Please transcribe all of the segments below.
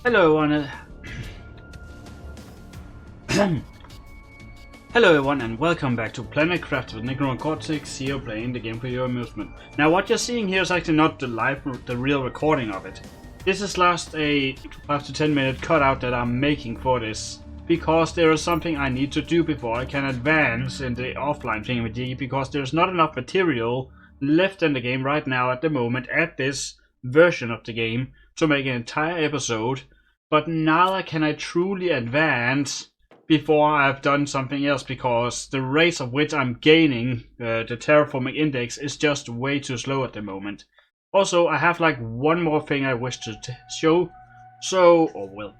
Hello everyone and welcome back to Planet Craft with Necro and Cortex here playing the game for your amusement. Now what you're seeing here is actually not the real recording of it. This is just a 5 to 10 minute cutout that I'm making for this because there is something I need to do before I can advance in the offline thingamajiggy, because there's not enough material left in the game right now at the moment at this version of the game to make an entire episode, but neither can I truly advance before I've done something else, because the rate of which I'm gaining the terraforming index is just way too slow at the moment. Also, I have like one more thing I wish to show,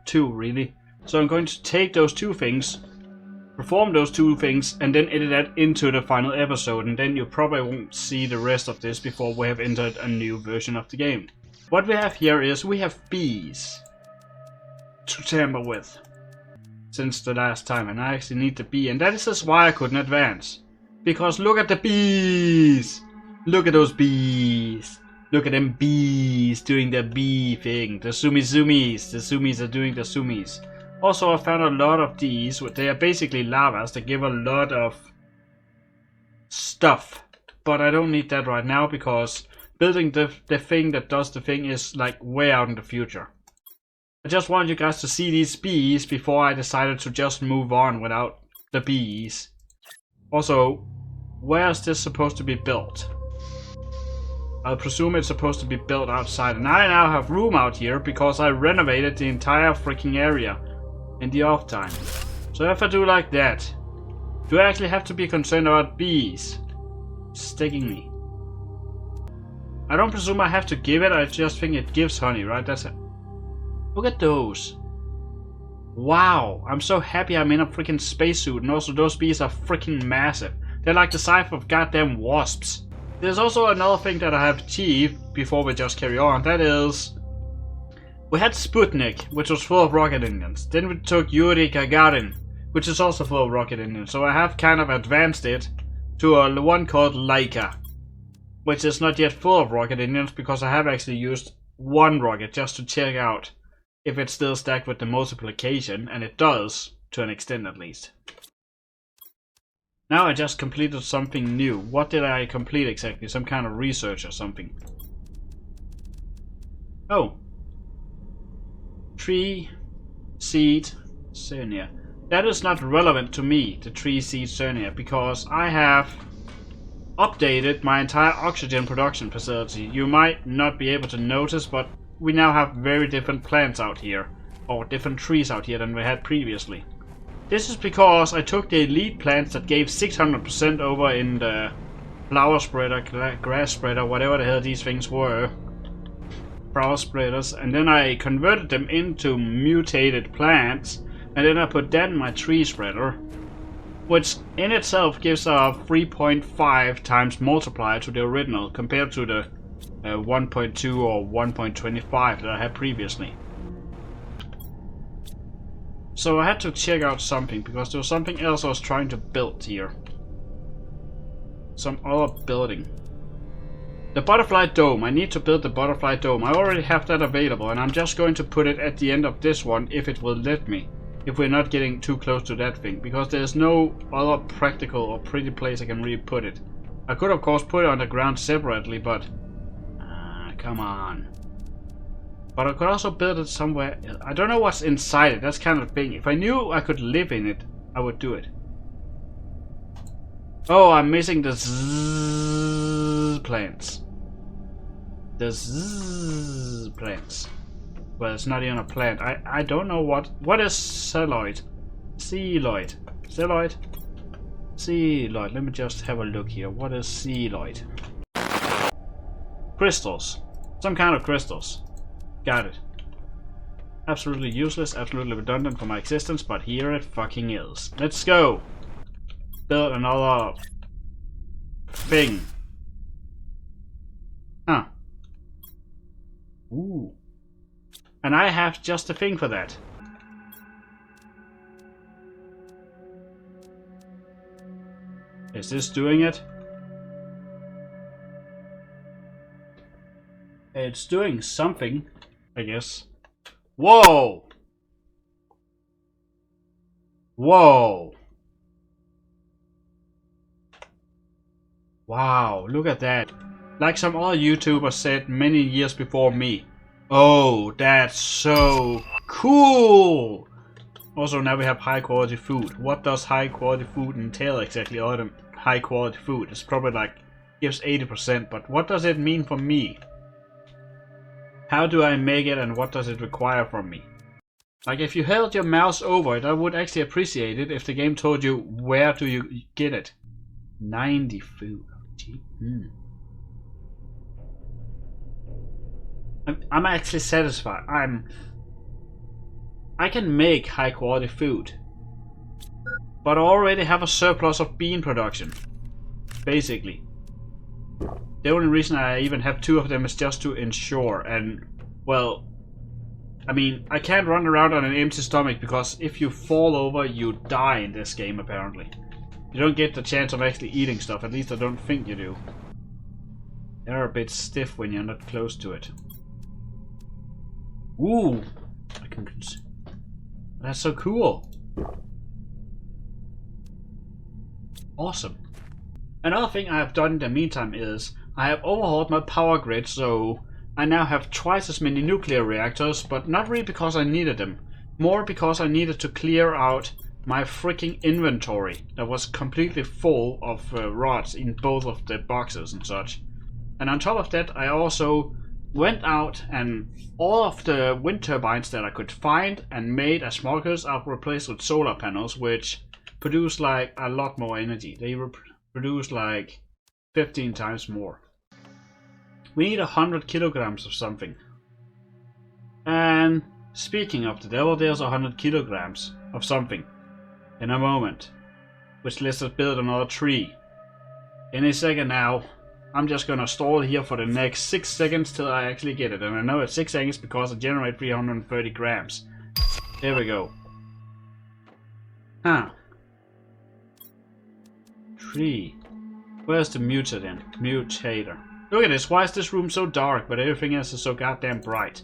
two really. So I'm going to take those two things, perform those two things, and then edit that into the final episode, and then you probably won't see the rest of this before we have entered a new version of the game. What we have here is we have bees to tamper with since the last time, and I actually need the bee, and that is why I couldn't advance. Because look at the bees! Look at those bees! Look at them bees doing their bee thing. The zoomies. The zoomies are doing the zoomies. Also, I found a lot of these. They are basically lavas that give a lot of stuff. But I don't need that right now because building the thing that does the thing is like way out in the future. I just wanted you guys to see these bees before I decided to just move on without the bees. Also, where is this supposed to be built? I'll presume it's supposed to be built outside, and I now have room out here because I renovated the entire freaking area in the off time. So if I do like that, do I actually have to be concerned about bees sticking me? I don't presume I have to give it, I just think it gives honey, right? That's it. Look at those. Wow, I'm so happy I'm in a freaking spacesuit, and also those bees are freaking massive. They're like the size of goddamn wasps. There's also another thing that I have achieved before we just carry on. That is, we had Sputnik, which was full of rocket engines. Then we took Yuri Gagarin, which is also full of rocket engines. So I have kind of advanced it to a one called Laika, which is not yet full of rocket engines because I have actually used one rocket just to check out if it's still stacked with the multiplication, and it does, to an extent at least. Now I just completed something new. What did I complete exactly? Some kind of research or something. Oh. Tree seed Cernia. That is not relevant to me, the tree seed Cernia, because I have updated my entire oxygen production facility. You might not be able to notice, but we now have very different plants out here, or different trees out here than we had previously. This is because I took the elite plants that gave 600% over in the flower spreader, grass spreader, whatever the hell these things were, flower spreaders, and then I converted them into mutated plants, and then I put that in my tree spreader, which in itself gives a 3.5 times multiplier to the original compared to the 1.2 or 1.25 that I had previously. So I had to check out something, because there was something else I was trying to build here. Some other building. The butterfly dome. I need to build the butterfly dome. I already have that available, and I'm just going to put it at the end of this one if it will let me. If we're not getting too close to that thing, because there's no other practical or pretty place I can really put it. I could of course put it on the ground separately, but come on. But I could also build it somewhere. I don't know what's inside it. That's kind of the thing. If I knew I could live in it, I would do it. Oh, I'm missing the zzz plants. The zzz plants. Well, it's not even a plant. I don't know what is celluloid. Celluloid. Celluloid. Celluloid. Let me just have a look here. What is celluloid? Crystals. Some kind of crystals. Got it. Absolutely useless, absolutely redundant for my existence, but here it fucking is. Let's go! Build another thing. Huh. Ooh. And I have just a thing for that. Is this doing it? It's doing something, I guess. Whoa! Whoa! Wow, look at that. Like some other YouTubers said many years before me. Oh, that's so cool! Also, now we have high quality food. What does high quality food entail exactly other than high quality food? It's probably like, gives 80%, but what does it mean for me? How do I make it and what does it require from me? Like, if you held your mouse over it, I would actually appreciate it if the game told you where do you get it. 90 food. I'm actually satisfied. I can make high quality food, but I already have a surplus of bean production, basically. The only reason I even have 2 of them is just to ensure, and well, I mean, I can't run around on an empty stomach because if you fall over you die in this game apparently. You don't get the chance of actually eating stuff, at least I don't think you do. They're a bit stiff when you're not close to it. Ooh! That's so cool! Awesome. Another thing I have done in the meantime is I have overhauled my power grid, so I now have twice as many nuclear reactors, but not really because I needed them. More because I needed to clear out my freaking inventory that was completely full of rods in both of the boxes and such. And on top of that, I also went out and all of the wind turbines that I could find and made as smokers I've replaced with solar panels, which produce like a lot more energy. They produce like 15 times more. We need 100 kilograms of something. And speaking of the devil, there's 100 kilograms of something in a moment, which lets us build another tree. In a second now. I'm just gonna stall here for the next 6 seconds till I actually get it, and I know it's 6 seconds because I generate 330 grams. There we go. Huh. Tree. Where's the mutator? Look at this, why is this room so dark but everything else is so goddamn bright?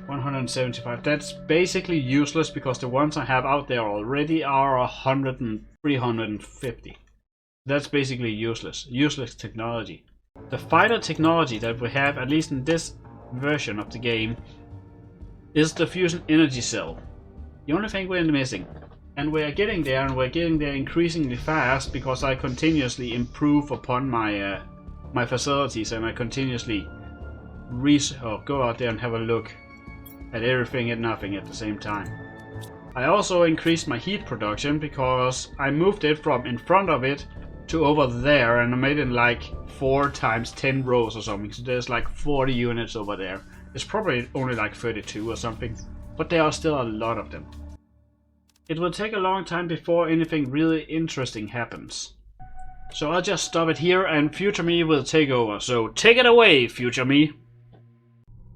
175. That's basically useless because the ones I have out there already are 100 and 350. That's basically useless. Useless technology. The final technology that we have, at least in this version of the game, is the fusion energy cell. The only thing we're missing. And we're getting there, and we're getting there increasingly fast because I continuously improve upon my my facilities, and I continuously go out there and have a look at everything and nothing at the same time. I also increased my heat production because I moved it from in front of it to over there, and I made it like 4 times 10 rows or something, so there's like 40 units over there. It's probably only like 32 or something, but there are still a lot of them. It will take a long time before anything really interesting happens. So I'll just stop it here and future me will take over, so take it away, future me!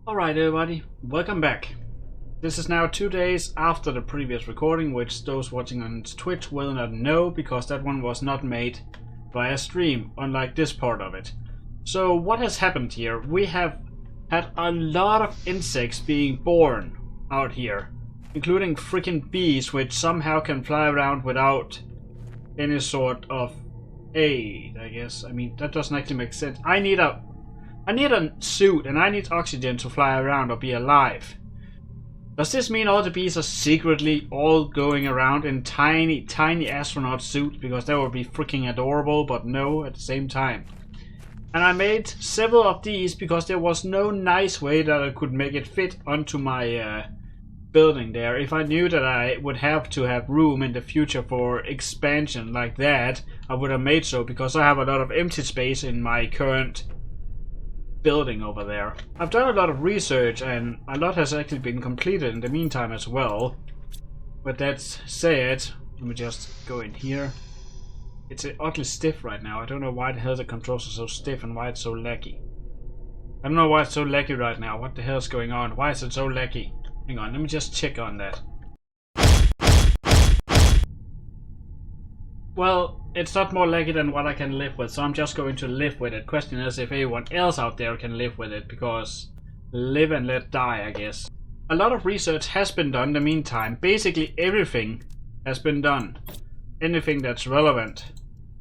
Alright everybody, welcome back. This is now 2 days after the previous recording, which those watching on Twitch will not know because that one was not made via stream, unlike this part of it. So what has happened here? We have had a lot of insects being born out here, including freaking bees which somehow can fly around without any sort of aid, I guess. I mean, that doesn't actually make sense. I need a suit and I need oxygen to fly around or be alive. Does this mean all the bees are secretly all going around in tiny astronaut suits? Because that would be freaking adorable, but no at the same time. And I made several of these because there was no nice way that I could make it fit onto my building there. If I knew that I would have to have room in the future for expansion like that, I would have made so, because I have a lot of empty space in my current building over there. I've done a lot of research and a lot has actually been completed in the meantime as well. But that said, let me just go in here. It's oddly stiff right now. I don't know why the hell the controls are so stiff and why it's so laggy. I don't know why it's so laggy right now. What the hell is going on? Why is it so laggy? Hang on, let me just check on that. Well, it's not more laggy than what I can live with, so I'm just going to live with it. Question is if anyone else out there can live with it, because live and let die, I guess. A lot of research has been done in the meantime. Basically everything has been done. Anything that's relevant.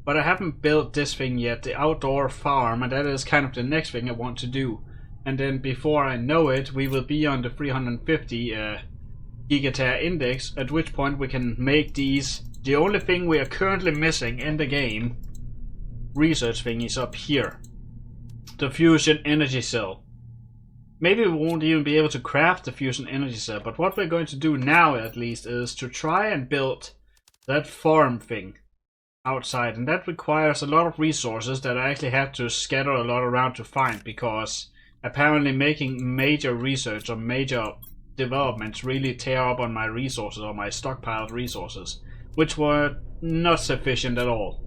But I haven't built this thing yet, the outdoor farm, and that is kind of the next thing I want to do. And then before I know it, we will be on the 350 gigatera index, at which point we can make these. The only thing we are currently missing in the game, research thing, is up here. The fusion energy cell. Maybe we won't even be able to craft the fusion energy cell, but what we're going to do now at least is to try and build that farm thing outside, and that requires a lot of resources that I actually had to scatter a lot around to find, because apparently making major research or major developments really tear up on my resources or my stockpiled resources, which were not sufficient at all.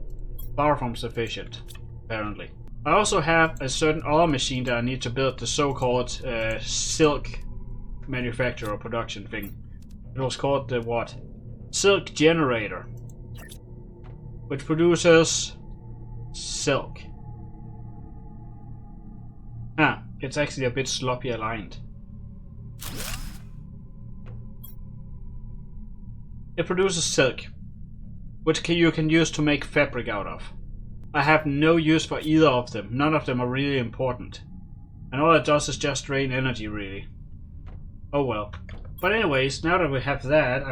Far from sufficient, apparently. I also have a certain other machine that I need to build, the so-called silk manufacture or production thing. It was called the what? Silk generator, which produces silk. Ah, it's actually a bit sloppy aligned. It produces silk, which you can use to make fabric out of. I have no use for either of them. None of them are really important. And all it does is just drain energy, really. Oh well. But anyways, now that we have that,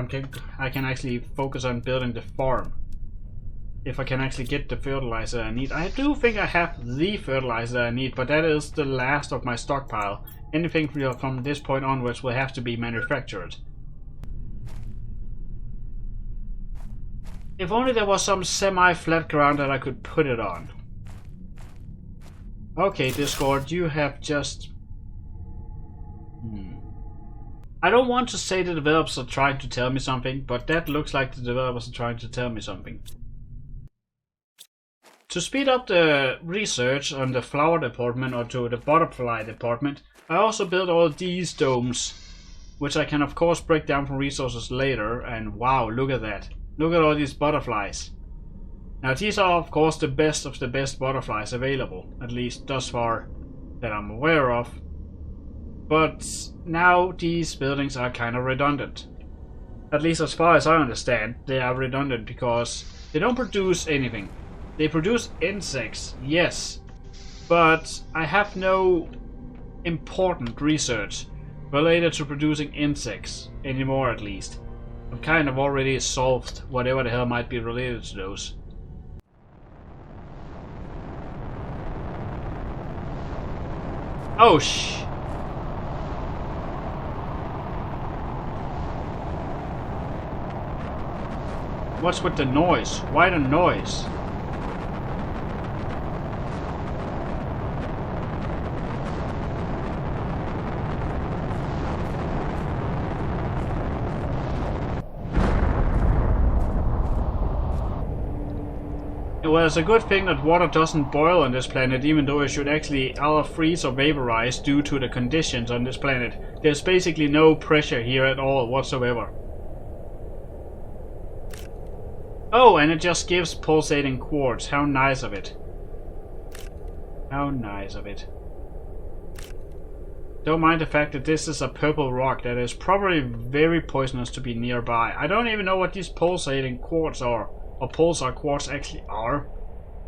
I can actually focus on building the farm. If I can actually get the fertilizer I need. I do think I have the fertilizer I need, but that is the last of my stockpile. Anything from this point onwards will have to be manufactured. If only there was some semi-flat ground that I could put it on. Okay, Discord, you have just... I don't want to say the developers are trying to tell me something, but that looks like the developers are trying to tell me something. To speed up the research on the flower department or to the butterfly department, I also built all these domes, which I can of course break down from resources later, and wow, look at that. Look at all these butterflies. Now these are of course the best of the best butterflies available, at least thus far that I'm aware of. But now these buildings are kind of redundant. At least as far as I understand, they are redundant because they don't produce anything. They produce insects, yes, but I have no important research related to producing insects anymore, at least. I've kind of already solved whatever the hell might be related to those. Oh What's with the noise? Why the noise? Well, it's a good thing that water doesn't boil on this planet, even though it should actually either freeze or vaporize due to the conditions on this planet. There's basically no pressure here at all whatsoever. Oh, and it just gives pulsating quartz. How nice of it. How nice of it. Don't mind the fact that this is a purple rock that is probably very poisonous to be nearby. I don't even know what these pulsating quartz are. Or pulsar quartz actually are.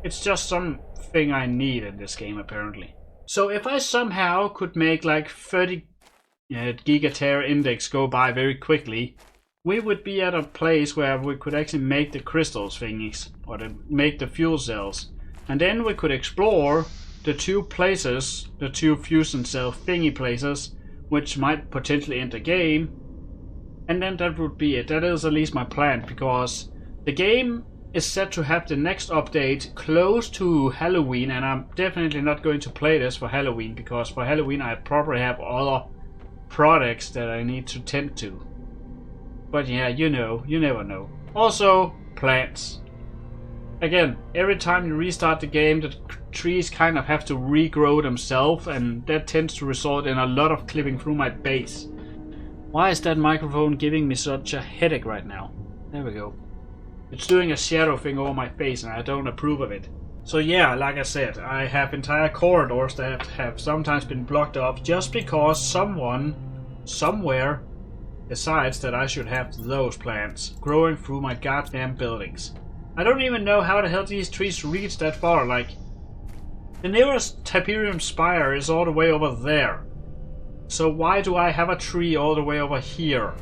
It's just something I need in this game apparently. So if I somehow could make like 30 gigatera index go by very quickly, we would be at a place where we could actually make the crystals thingies, or make the fuel cells. And then we could explore the two places, the two fusion cell thingy places, which might potentially enter game. And then that would be it. That is at least my plan, because the game is set to have the next update close to Halloween, and I'm definitely not going to play this for Halloween, because for Halloween I probably have other projects that I need to tend to. But yeah, you know, you never know. Also, plants. Again, every time you restart the game, the trees kind of have to regrow themselves, and that tends to result in a lot of clipping through my base. Why is that microphone giving me such a headache right now? There we go. It's doing a shadow thing over my face and I don't approve of it. So yeah, like I said, I have entire corridors that have sometimes been blocked off just because someone, somewhere, decides that I should have those plants growing through my goddamn buildings. I don't even know how the hell these trees reach that far, like... The nearest Tiberium spire is all the way over there. So why do I have a tree all the way over here?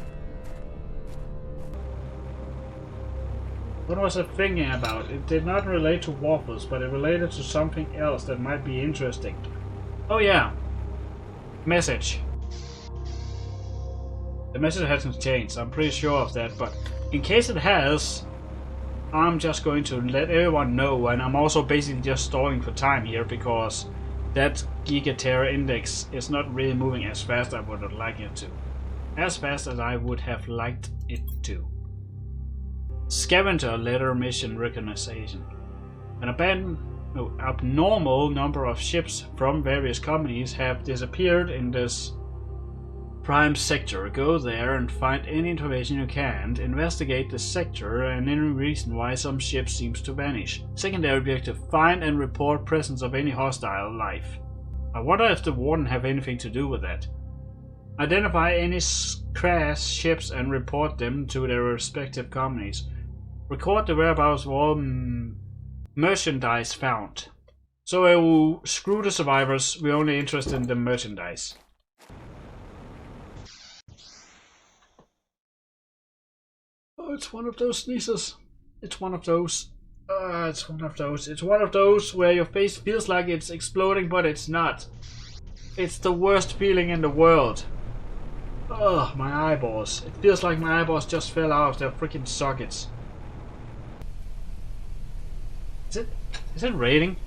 What was I thinking about? It did not relate to waffles, but it related to something else that might be interesting. Oh yeah. Message. The message hasn't changed, I'm pretty sure of that, but in case it has, I'm just going to let everyone know, and I'm also basically just stalling for time here because that Gigatera index is not really moving as fast as I would have liked it to. As fast as I would have liked it to. Scavenger letter mission recognition. An abnormal number of ships from various companies have disappeared in this prime sector. Go there and find any information you can. Investigate the sector and any reason why some ship seems to vanish. Secondary objective: find and report presence of any hostile life. I wonder if the Warden have anything to do with that. Identify any crash ships and report them to their respective companies. Record the whereabouts of all merchandise found. So screw the survivors, we're only interested in the merchandise. Oh, it's one of those sneezes. It's one of those. It's one of those. It's one of those where your face feels like it's exploding, but it's not. It's the worst feeling in the world. Ugh, my eyeballs. It feels like my eyeballs just fell out of their freaking sockets. Is it raining?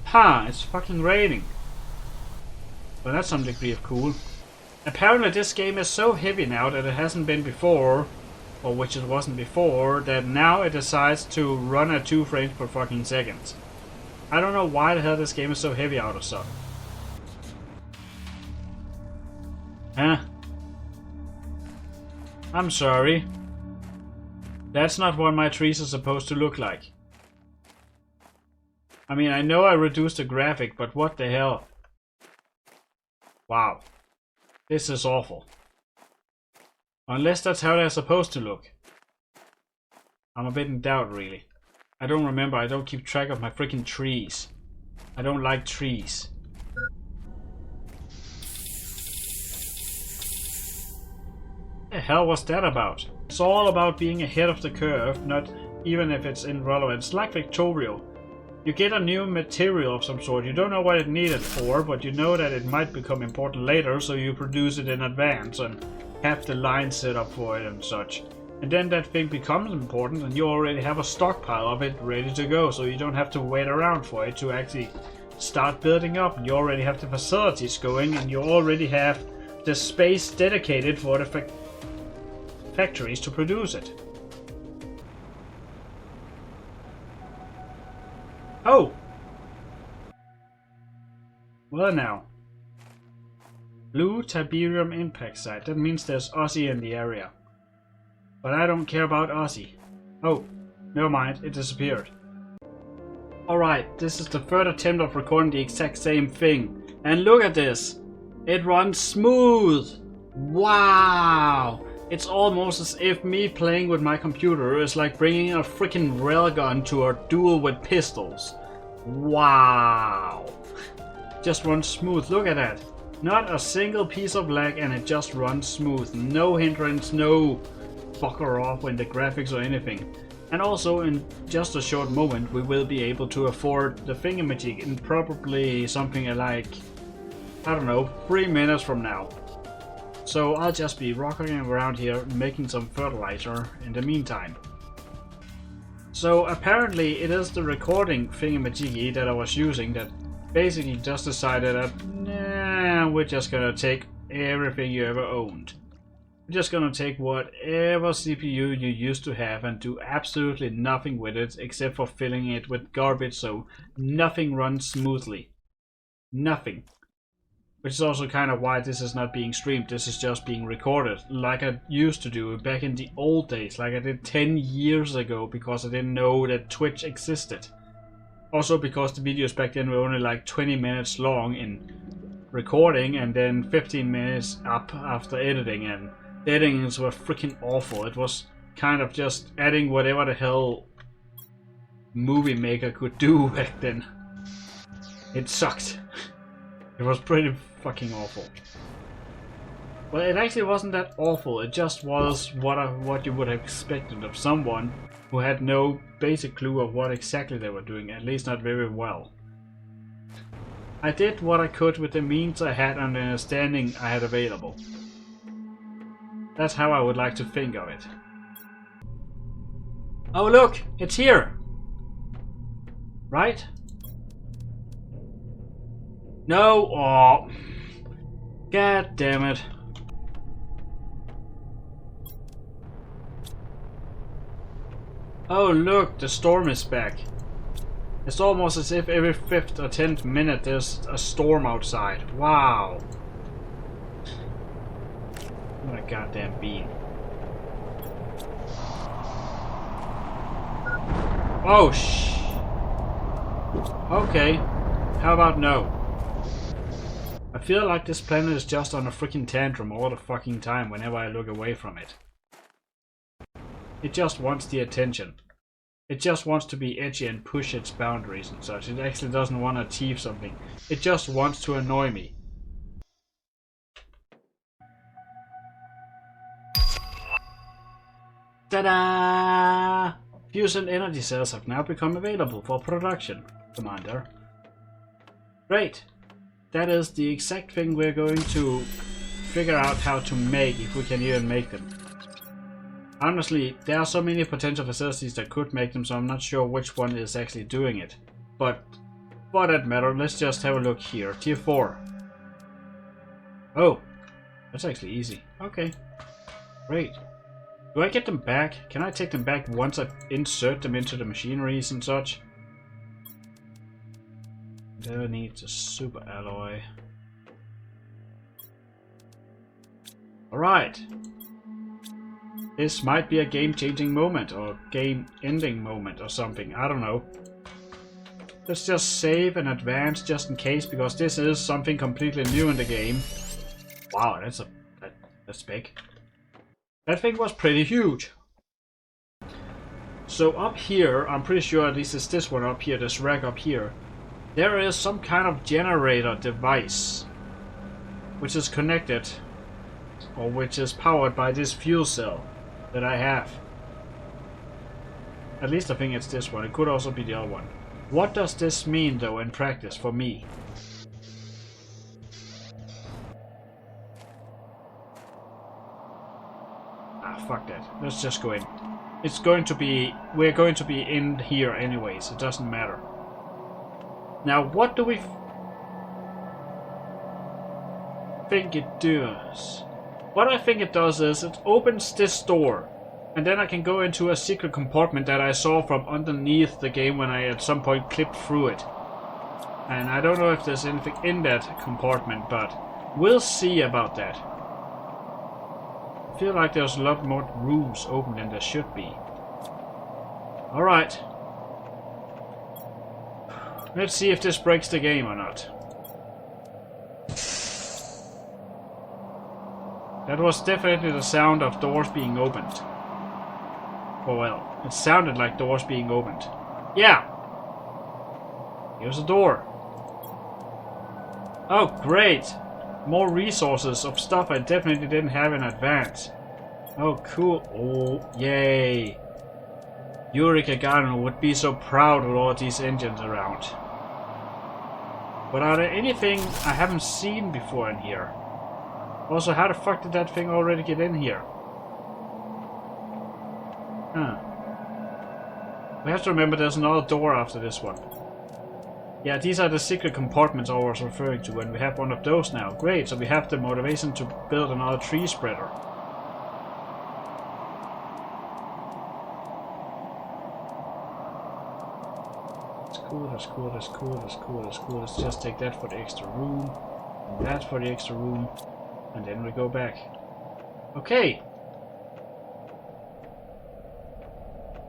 Ha, it's fucking raining. Well, that's some degree of cool. Apparently this game is so heavy now that it hasn't been before, or which it wasn't before, that now it decides to run at 2 frames per fucking second. I don't know why the hell this game is so heavy out of stuff. Huh? I'm sorry. That's not what my trees are supposed to look like. I mean, I know I reduced the graphic, but what the hell? Wow. This is awful. Unless that's how they're supposed to look. I'm a bit in doubt, really. I don't remember, I don't keep track of my freaking trees. I don't like trees. What the hell was that about? It's all about being ahead of the curve, not even if it's irrelevant. It's like Victorial. You get a new material of some sort, you don't know what it needed for, but you know that it might become important later, so you produce it in advance and have the line set up for it and such. And then that thing becomes important and you already have a stockpile of it ready to go, so you don't have to wait around for it to actually start building up. And you already have the facilities going and you already have the space dedicated for the factories to produce it. Oh! Well now. Blue Tiberium impact site. That means there's Aussie in the area. But I don't care about Aussie. Oh, never mind, it disappeared. Alright, this is the third attempt of recording the exact same thing. And look at this! It runs smooth! Wow! It's almost as if me playing with my computer is like bringing a freaking railgun to a duel with pistols. Wow! Just runs smooth, look at that. Not a single piece of lag and it just runs smooth. No hindrance, no fucker off in the graphics or anything. And also in just a short moment we will be able to afford the thingamajig in probably something like, I don't know, 3 minutes from now. So I'll just be rocking around here making some fertilizer in the meantime. So apparently it is the recording thingamajiggy that I was using that basically just decided that nah, we're just gonna take everything you ever owned. We're just gonna take whatever CPU you used to have and do absolutely nothing with it except for filling it with garbage so nothing runs smoothly. Nothing. Which is also kind of why this is not being streamed. This is just being recorded, like I used to do back in the old days, like I did 10 years ago, because I didn't know that Twitch existed. Also because the videos back then were only like 20 minutes long in recording, and then 15 minutes up after editing, and the editings were freaking awful. It was kind of just adding whatever the hell Movie Maker could do back then. It sucked. It was pretty fucking awful. Well, it actually wasn't that awful. It just was what you would have expected of someone who had no basic clue of what exactly they were doing, at least not very well. I did what I could with the means I had and the understanding I had available. That's how I would like to think of it. Oh look, it's here! Right? No! Oh! God damn it. Oh look, the storm is back. It's almost as if every 5th or 10th minute there's a storm outside. Wow. What a goddamn bean. Oh okay. How about no? I feel like this planet is just on a freaking tantrum all the fucking time whenever I look away from it. It just wants the attention. It just wants to be edgy and push its boundaries and such. It actually doesn't want to achieve something. It just wants to annoy me. Ta-da! Fusion energy cells have now become available for production, Commander. Great. That is the exact thing we're going to figure out how to make, if we can even make them. Honestly, there are so many potential facilities that could make them, so I'm not sure which one is actually doing it. But for that matter, let's just have a look here. Tier 4. Oh, that's actually easy. Okay, great. Do I get them back? Can I take them back once I insert them into the machineries and such? There needs a super alloy. Alright. This might be a game-changing moment, or game-ending moment, or something. I don't know. Let's just save and advance just in case, because this is something completely new in the game. Wow, that's big. That thing was pretty huge. So up here, I'm pretty sure at least it's this one up here, this rack up here. There is some kind of generator device, which is connected, or which is powered by this fuel cell that I have. At least I think it's this one. It could also be the other one. What does this mean though in practice for me? Ah, fuck that. Let's just go in. It's going to be... We're going to be in here anyways. It doesn't matter. Now, what do we think it does? What I think it does is it opens this door, and then I can go into a secret compartment that I saw from underneath the game when I at some point clipped through it. And I don't know if there's anything in that compartment, but we'll see about that. I feel like there's a lot more rooms open than there should be. Alright. Let's see if this breaks the game or not. That was definitely the sound of doors being opened. Oh well, it sounded like doors being opened. Yeah! Here's a door. Oh great! More resources of stuff I definitely didn't have in advance. Oh cool. Oh, yay! Yuri Gagarin would be so proud with all these engines around. But are there anything I haven't seen before in here? Also, how the fuck did that thing already get in here? Huh. We have to remember there's another door after this one. Yeah, these are the secret compartments I was referring to, and we have one of those now. Great, so we have the motivation to build another tree spreader. That's cool, that's cool, that's cool, that's cool, that's cool. Let's just take that for the extra room. That's for the extra room. And then we go back. Okay.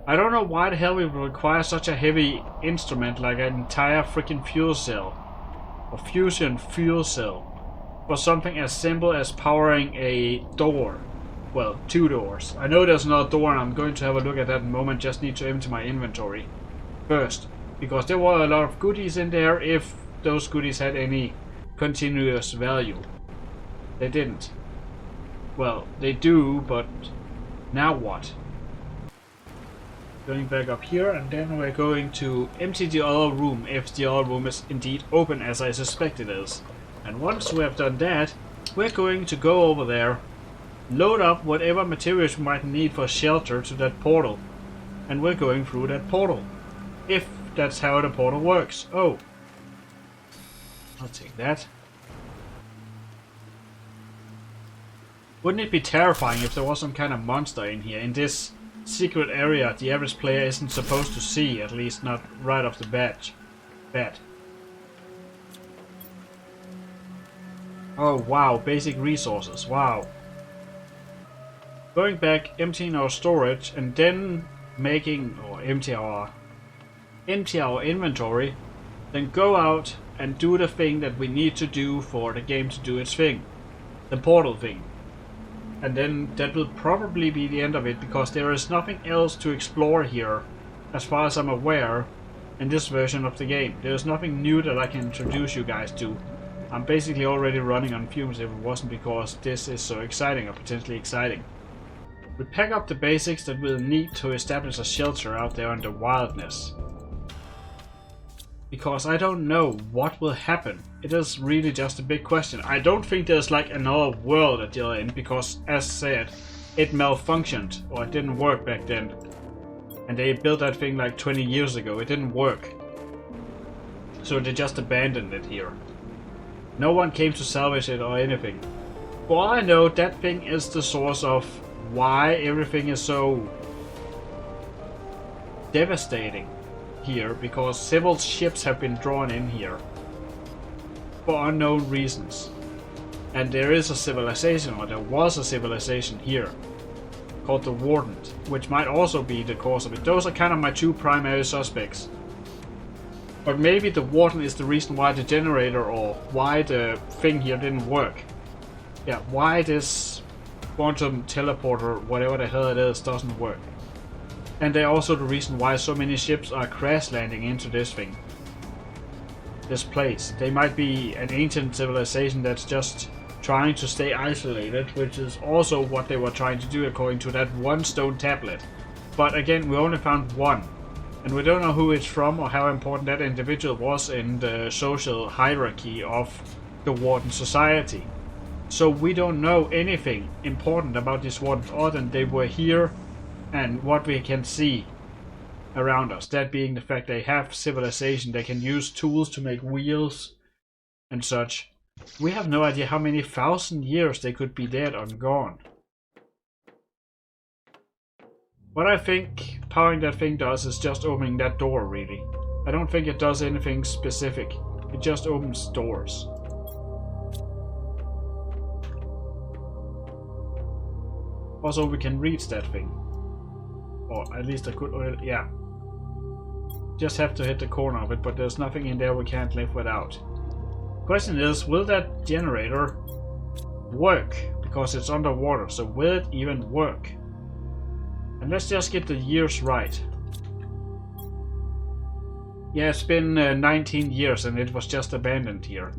I don't know why the hell we would require such a heavy instrument like an entire freaking fuel cell. Or fusion fuel cell. For something as simple as powering a door. Well, 2 doors. I know there's another door and I'm going to have a look at that in a moment. Just need to empty my inventory first. Because there were a lot of goodies in there if those goodies had any continuous value. They didn't. Well, they do, but now what? Going back up here, and then we're going to empty the other room if the other room is indeed open as I suspect it is. And once we have done that, we're going to go over there, load up whatever materials we might need for shelter to that portal, and we're going through that portal. If that's how the portal works. Oh. I'll take that. Wouldn't it be terrifying if there was some kind of monster in here, in this secret area the average player isn't supposed to see, at least not right off the bat. Oh wow, basic resources, wow. Going back, emptying our storage, and then making, or empty our inventory, then go out and do the thing that we need to do for the game to do its thing. The portal thing. And then that will probably be the end of it, because there is nothing else to explore here, as far as I'm aware, in this version of the game. There's nothing new that I can introduce you guys to. I'm basically already running on fumes if it wasn't because this is so exciting, or potentially exciting. We pack up the basics that we'll need to establish a shelter out there in the wildness. Because I don't know what will happen. It is really just a big question. I don't think there's like another world at the other end, because as said, it malfunctioned, or it didn't work back then. And they built that thing like 20 years ago. It didn't work. So they just abandoned it here. No one came to salvage it or anything. For all I know, that thing is the source of why everything is so devastating here, because several ships have been drawn in here for unknown reasons. And there is a civilization, or there was a civilization here called the Warden, which might also be the cause of it. Those are kind of my 2 primary suspects. But maybe the Warden is the reason why the generator, or why the thing here didn't work. Yeah, why this quantum teleporter, whatever the hell it is, doesn't work. And they're also the reason why so many ships are crash landing into this thing. This place. They might be an ancient civilization that's just trying to stay isolated, which is also what they were trying to do according to that one stone tablet. But again, we only found one. And we don't know who it's from or how important that individual was in the social hierarchy of the Warden society. So we don't know anything important about these Wardens other than they were here and what we can see around us. That being the fact they have civilization, they can use tools to make wheels and such. We have no idea how many thousand years they could be dead or gone. What I think powering that thing does is just opening that door, really. I don't think it does anything specific. It just opens doors. Also, we can reach that thing. Or at least I could, yeah. Just have to hit the corner of it, but there's nothing in there we can't live without. Question is, will that generator work? Because it's underwater, so will it even work? And let's just get the years right. Yeah, it's been 19 years and it was just abandoned here.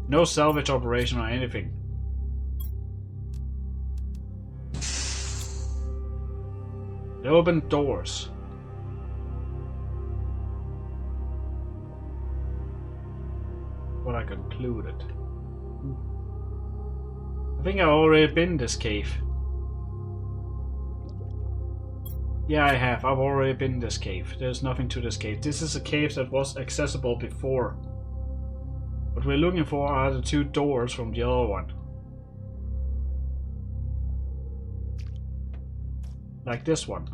No salvage operation or anything. It opened doors. What I concluded. I think I've already been in this cave. Yeah, I have. I've already been in this cave. There's nothing to this cave. This is a cave that was accessible before. What we're looking for are the 2 doors from the other one. Like this one.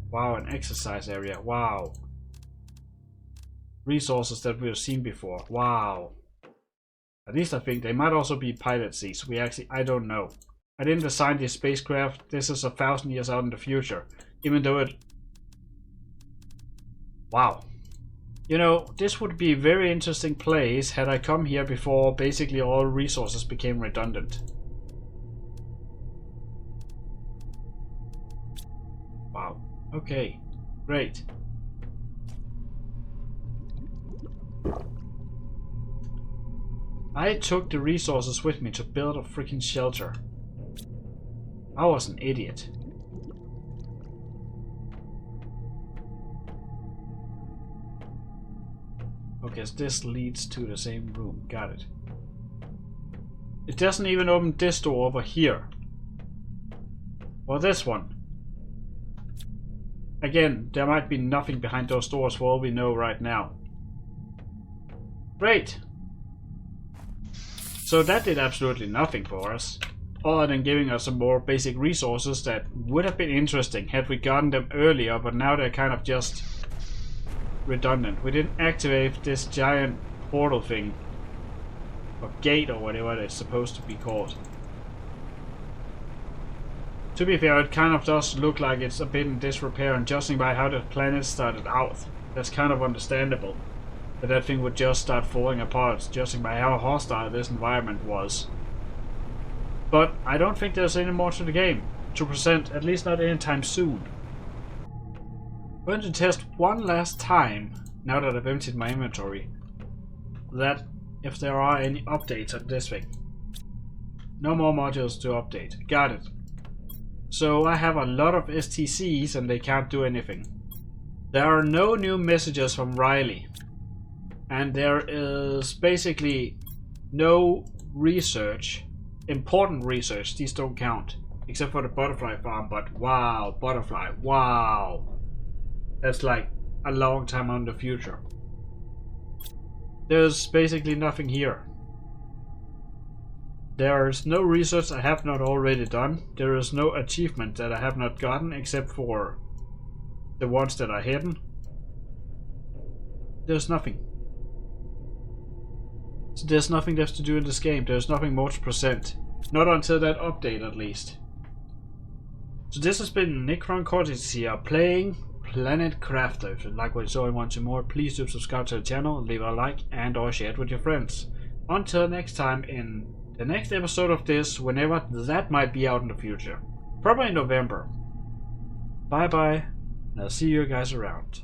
Wow, an exercise area. Wow. resources that we've seen before. Wow. At least I think they might also be pilot seats. I don't know. I didn't design this spacecraft. This is 1,000 years out in the future. Even though it... Wow. You know, this would be a very interesting place had I come here before basically all resources became redundant. Wow. Okay. Great. I took the resources with me to build a freaking shelter. I was an idiot. Okay, so this leads to the same room. Got it. It doesn't even open this door over here. Or this one. Again, there might be nothing behind those doors for all we know right now. Great! So that did absolutely nothing for us, other than giving us some more basic resources that would have been interesting had we gotten them earlier, but now they're kind of just redundant. We didn't activate this giant portal thing, or gate, or whatever it's supposed to be called. To be fair, it kind of does look like it's a bit in disrepair, and judging by how the planet started out, that's kind of understandable. That thing would just start falling apart, judging by how hostile this environment was. But I don't think there's any more to the game to present, at least not anytime soon. I'm going to test one last time, now that I've emptied my inventory, that if there are any updates on this thing. No more modules to update. Got it. So I have a lot of STCs and they can't do anything. There are no new messages from Riley. And there is basically no research, important research, these don't count, except for the butterfly farm, but wow, butterfly, wow. That's like a long time on the future. There's basically nothing here. There is no research I have not already done. There is no achievement that I have not gotten, except for the ones that are hidden. There's nothing. So there's nothing left to do in this game. There's nothing more to present. Not until that update, at least. So this has been Necro and Cortex here, playing Planet Crafter. If you like what you saw and want some more, please do subscribe to the channel, leave a like, and or share it with your friends. Until next time, in the next episode of this, whenever that might be out in the future. Probably in November. Bye bye, and I'll see you guys around.